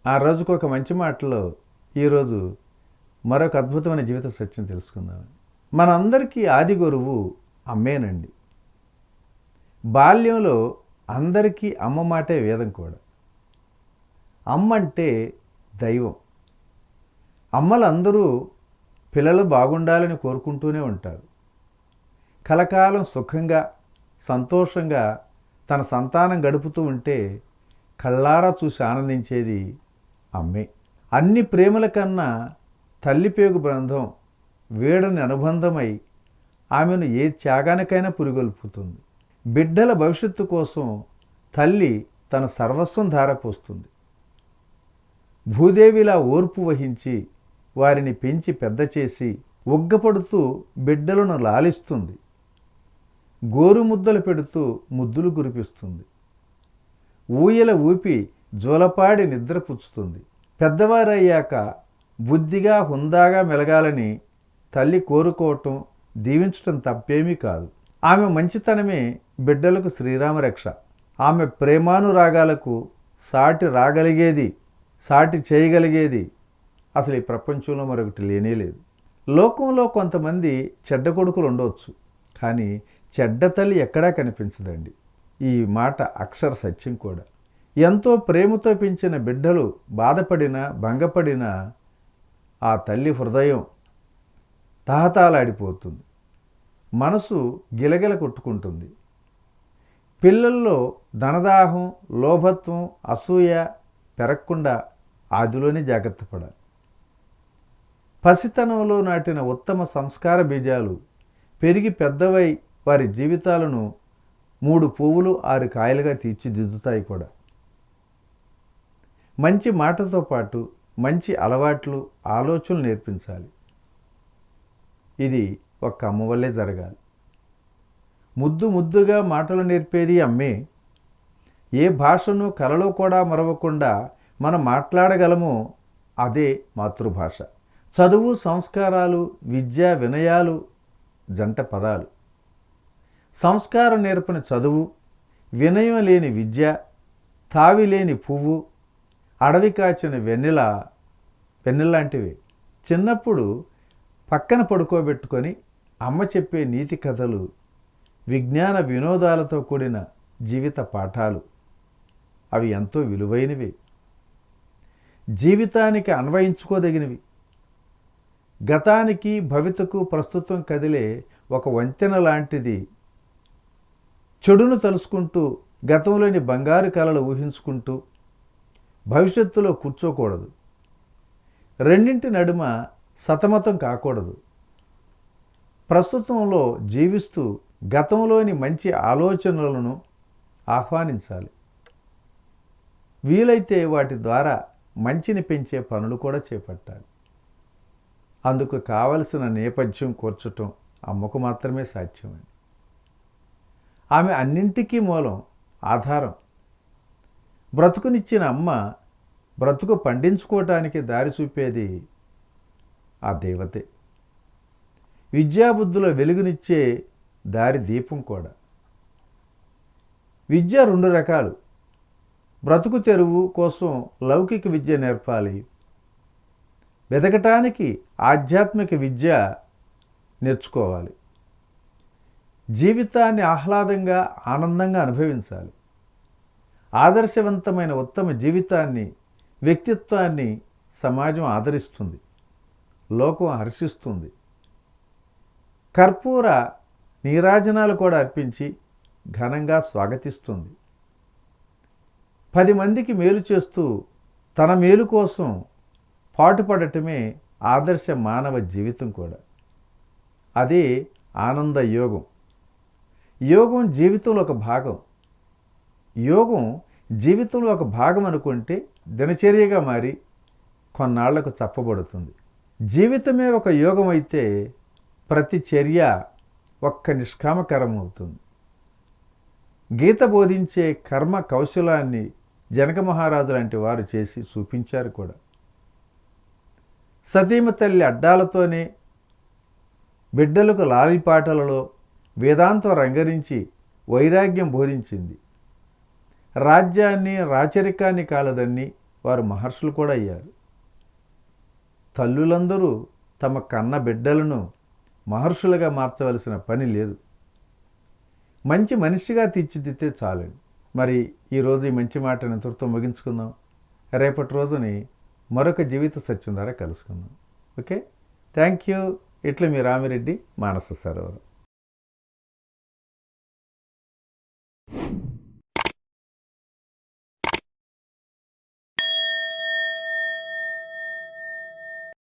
ఆ రోజుకు ఒక మంచి మాటలో ఈరోజు మరొక అద్భుతమైన జీవిత సత్యం తెలుసుకుందాం. మనందరికీ ఆది గురువు అమ్మేనండి. బాల్యంలో అందరికీ అమ్మ మాటే వేదం కూడా. అమ్మ అంటే దైవం. అమ్మలందరూ పిల్లలు బాగుండాలని కోరుకుంటూనే ఉంటారు. కలకాలం సుఖంగా సంతోషంగా తన సంతానం గడుపుతూ ఉంటే కళ్ళారా చూసి ఆనందించేది అమ్మే. అన్ని ప్రేమల కన్నా తల్లిపేగు బంధం వీడని అనుబంధమై ఆమెను ఏ త్యాగానికైనా పురిగొల్పుతుంది. బిడ్డల భవిష్యత్తు కోసం తల్లి తన సర్వస్వం ధారపోస్తుంది. భూదేవిలా ఓర్పు వహించి వారిని పెంచి పెద్ద చేసి ఉగ్గపడుతూ బిడ్డలను లాలిస్తుంది. గోరుముద్దలు పెడుతూ ముద్దులు కురిపిస్తుంది. ఊయల ఊపి జోలపాడి నిద్రపుచ్చుతుంది. పెద్దవారయ్యాక బుద్ధిగా హుందాగా మెలగాలని తల్లి కోరుకోవటం దీవించటం తప్పేమీ కాదు. ఆమె మంచితనమే బిడ్డలకు శ్రీరామరక్ష. ఆమె ప్రేమానురాగాలకు సాటి రాగలిగేది, సాటి చేయగలిగేది అసలు ఈ ప్రపంచంలో మరొకటి లేనేలేదు. లోకంలో కొంతమంది చెడ్డ కొడుకులు ఉండవచ్చు, కానీ చెడ్డ తల్లి ఎక్కడా కనిపించదండి. ఈ మాట అక్షర సత్యం కూడా. ఎంతో ప్రేమతో పెంచిన బిడ్డలు బాధపడినా భంగపడినా ఆ తల్లి హృదయం తహతాలాడిపోతుంది. మనసు గిలగిల కొట్టుకుంటుంది. పిల్లల్లో ధనదాహం, లోభత్వం, అసూయ పెరగకుండా ఆదిలోనే జాగ్రత్త పడాలి. పసితనంలో నాటిన ఉత్తమ సంస్కార బీజాలు పెరిగి పెద్దవై వారి జీవితాలను 3 పువ్వులు 6 కాయలుగా తీర్చిదిద్దుతాయి కూడా. మంచి మాటతో పాటు మంచి అలవాట్లు, ఆలోచనలు నేర్పించాలి. ఇది ఒక్క అమ్మ వల్లే జరగాలి. ముద్దుగా మాటలు నేర్పేది అమ్మే. ఏ భాషను కలలో కూడా మరవకుండా మనం మాట్లాడగలమో అదే మాతృభాష. చదువు, సంస్కారాలు, విద్య, వినయాలు జంట పదాలు. సంస్కారం నేర్పని చదువు, వినయం లేని విద్య, తావి లేని పువ్వు, అడవి కాచిన వెన్నెల్లాంటివి. చిన్నప్పుడు పక్కన పడుకోబెట్టుకొని అమ్మ చెప్పే నీతి కథలు, విజ్ఞాన వినోదాలతో కూడిన జీవిత పాఠాలు అవి ఎంతో విలువైనవి, జీవితానికి అన్వయించుకోదగినవి. గతానికి భవితకు ప్రస్తుతం కదిలే ఒక వంతెన లాంటిది. చెడును తలుసుకుంటూ గతంలోని బంగారు కలలు ఊహించుకుంటూ భవిష్యత్తులో కూర్చోకూడదు. రెండింటి నడుమ సతమతం కాకూడదు. ప్రస్తుతంలో జీవిస్తూ గతంలోని మంచి ఆలోచనలను ఆహ్వానించాలి. వీలైతే వాటి ద్వారా మంచిని పెంచే పనులు కూడా చేపట్టాలి. అందుకు కావలసిన నేపథ్యం కూర్చటం అమ్మకు మాత్రమే సాధ్యమండి. ఆమె అన్నింటికీ మూలం, ఆధారం. బ్రతుకునిచ్చిన అమ్మ బ్రతుకు పండించుకోవటానికి దారి చూపేది ఆ దేవతే. విద్యాబుద్ధుల వెలుగునిచ్చే దారి దీపం కూడా. విద్య 2 రకాలు. బ్రతుకు తెరువు కోసం లౌకిక విద్య నేర్పాలి. వెతకటానికి ఆధ్యాత్మిక విద్య నేర్చుకోవాలి. జీవితాన్ని ఆహ్లాదంగా, ఆనందంగా అనుభవించాలి. ఆదర్శవంతమైన ఉత్తమ జీవితాన్ని, వ్యక్తిత్వాన్ని సమాజం ఆదరిస్తుంది, లోకం హర్షిస్తుంది. కర్పూర నీరాజనాలు కూడా అర్పించి ఘనంగా స్వాగతిస్తుంది. 10 మందికి మేలు చేస్తూ తన మేలు కోసం పాటుపడటమే ఆదర్శ మానవ జీవితం కూడా. అదే ఆనంద యోగం. యోగం జీవితంలో ఒక భాగం. యోగం జీవితంలో ఒక భాగం అనుకుంటే దినచర్యగా మారి కొన్నాళ్లకు చప్పబడుతుంది. జీవితమే ఒక యోగం అయితే ప్రతి చర్య ఒక్క నిష్కామకరం అవుతుంది. గీత బోధించే కర్మ కౌశలాన్ని జనక మహారాజు లాంటి వారు చేసి చూపించారు కూడా. సతీమ తల్లి అడ్డాలతోనే బిడ్డలకు లాలిపాటలలో వేదాంతం రంగరించి వైరాగ్యం బోధించింది. రాజ్యాన్ని రాచరికాన్ని కాలదన్ని వారు మహర్షులు కూడా అయ్యారు. తల్లులందరూ తమ కన్న బిడ్డలను మహర్షులుగా మార్చవలసిన పని లేదు. మంచి మనిషిగా తీర్చిదిద్దితే చాలండి. మరి ఈరోజు ఈ మంచి మాటను ఇంతటితో ముగించుకుందాం. రేపటి రోజుని మరొక జీవిత సత్యం ద్వారా కలుసుకుందాం. Okay, thank you. ఇట్లా మీ రామిరెడ్డి, మానస సరోవరం.